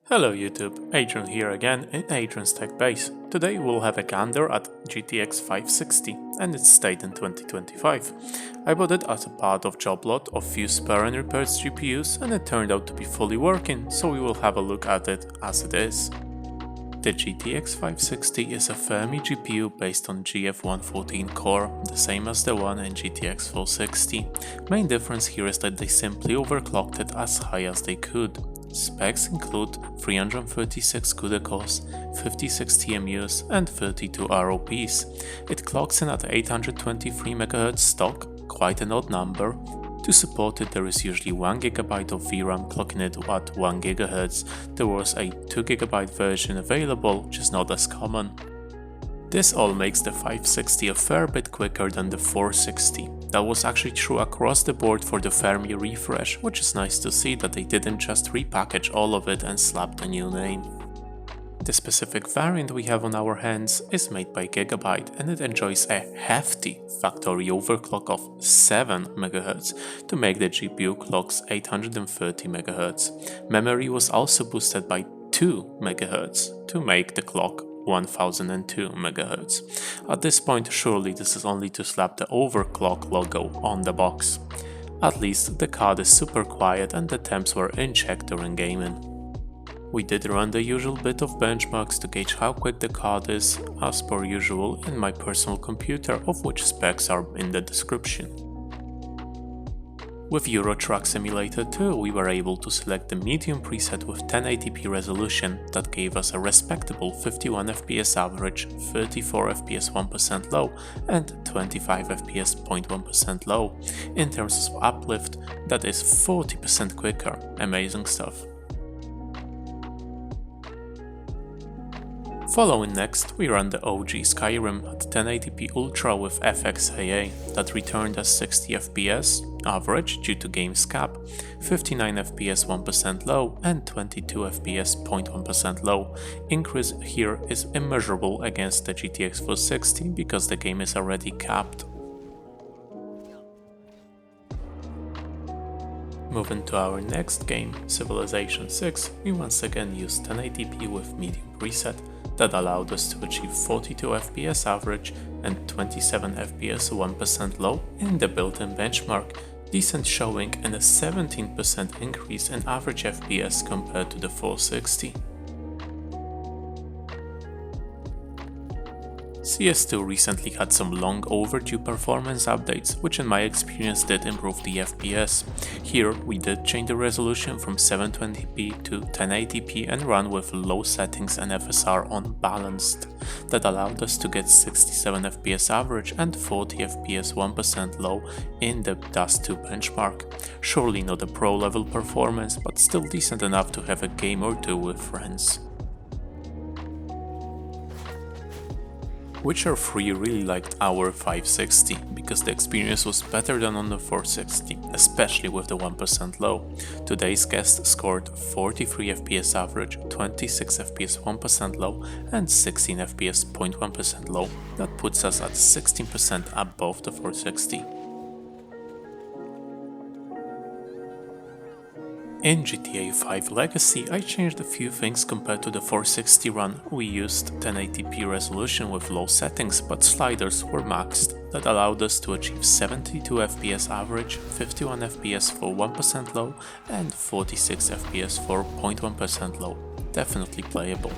Hello YouTube, Adrian here again in Adrian's Tech Base. Today we'll have a gander at GTX 560 and its state in 2025. I bought it as a part of job lot of few spare and repaired GPUs and it turned out to be fully working, so we will have a look at it as it is. The GTX 560 is a Fermi GPU based on GF114 core, the same as the one in GTX 460. Main difference here is that they simply overclocked it as high as they could. Specs include 336 CUDA cores, 56 TMUs and 32 ROPs. It clocks in at 823 MHz stock, quite an odd number. To support it there is usually 1 GB of VRAM clocking it at 1 GHz. There was a 2 GB version available, just not as common. This all makes the 560 a fair bit quicker than the 460. That was actually true across the board for the Fermi refresh, which is nice to see that they didn't just repackage all of it and slap a new name. The specific variant we have on our hands is made by Gigabyte and it enjoys a hefty factory overclock of 7 MHz to make the GPU clocks 830 MHz. Memory was also boosted by 2 MHz to make the clock 1002 MHz. At this point, surely this is only to slap the overclock logo on the box. At least the card is super quiet and the temps were in check during gaming. We did run the usual bit of benchmarks to gauge how quick the card is, as per usual in my personal computer, of which specs are in the description. With Euro Truck Simulator 2 we were able to select the medium preset with 1080p resolution that gave us a respectable 51 FPS average, 34 FPS 1% low and 25 FPS 0.1% low. In terms of uplift, that is 40% quicker, amazing stuff. Following next, we ran the OG Skyrim at 1080p Ultra with FXAA that returned as 60 FPS average due to game's cap, 59 FPS 1% low and 22 FPS 0.1% low. Increase here is immeasurable against the GTX 460 because the game is already capped. Moving to our next game, Civilization 6, we once again used 1080p with medium preset that allowed us to achieve 42 FPS average and 27 FPS 1% low in the built-in benchmark, decent showing and a 17% increase in average FPS compared to the 460. CS2 recently had some long overdue performance updates, which in my experience did improve the FPS. Here we did change the resolution from 720p to 1080p and run with low settings and FSR on balanced. That allowed us to get 67 FPS average and 40 FPS 1% low in the Dust 2 benchmark. Surely not a pro level performance, but still decent enough to have a game or two with friends. Witcher 3 really liked our 560 because the experience was better than on the 460, especially with the 1% low. Today's guest scored 43 FPS average, 26 FPS 1% low and 16 FPS 0.1% low. That puts us at 16% above the 460. In GTA 5 Legacy, I changed a few things compared to the 460 run. We used 1080p resolution with low settings, but sliders were maxed. That allowed us to achieve 72 FPS average, 51 FPS for 1% low and 46 FPS for 0.1% low. Definitely playable.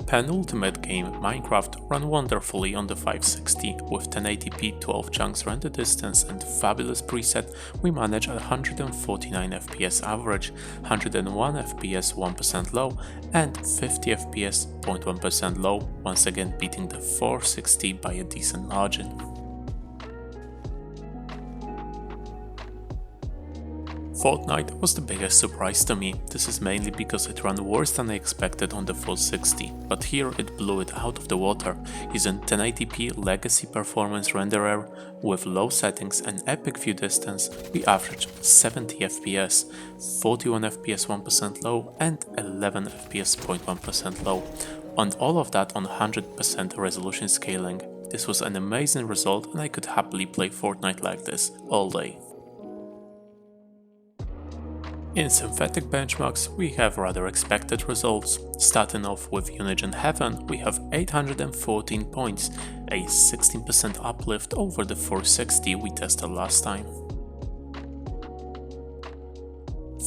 Penultimate game, Minecraft, ran wonderfully on the 560. With 1080p 12 chunks render distance and fabulous preset, we managed 149 FPS average, 101 FPS 1% low and 50 FPS 0.1% low, once again beating the 460 by a decent margin. Fortnite was the biggest surprise to me. This is mainly because it ran worse than I expected on the 460, but here it blew it out of the water. Using 1080p legacy performance renderer with low settings and epic view distance, we averaged 70 FPS, 41 FPS 1% low and 11 FPS 0.1% low, and all of that on 100% resolution scaling. This was an amazing result and I could happily play Fortnite like this all day. In synthetic benchmarks, we have rather expected results. Starting off with Unigine Heaven, we have 814 points, a 16% uplift over the 460 we tested last time.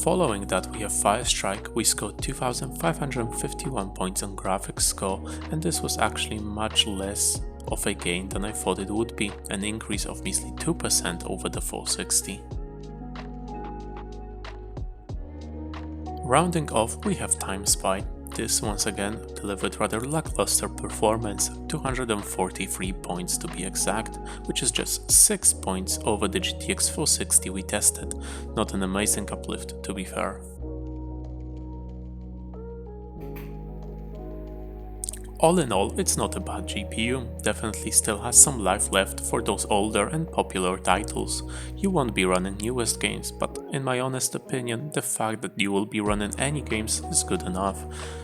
Following that, we have Firestrike. We scored 2551 points on graphics score, and this was actually much less of a gain than I thought it would be, an increase of measly 2% over the 460. Rounding off, we have Time Spy. This once again delivered rather lackluster performance, 243 points to be exact, which is just 6 points over the GTX 460 we tested, not an amazing uplift to be fair. All in all, it's not a bad GPU, definitely still has some life left for those older and popular titles. You won't be running newest games, but in my honest opinion, the fact that you will be running any games is good enough.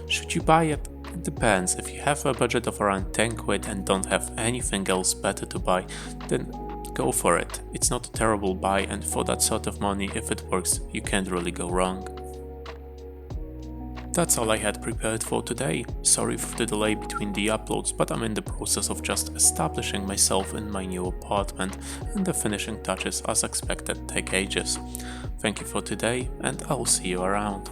Should you buy it? It depends. If you have a budget of around 10 quid and don't have anything else better to buy, then go for it. It's not a terrible buy, and for that sort of money, if it works, you can't really go wrong. That's all I had prepared for today. Sorry for the delay between the uploads, but I'm in the process of just establishing myself in my new apartment, and the finishing touches as expected take ages. Thank you for today, and I'll see you around.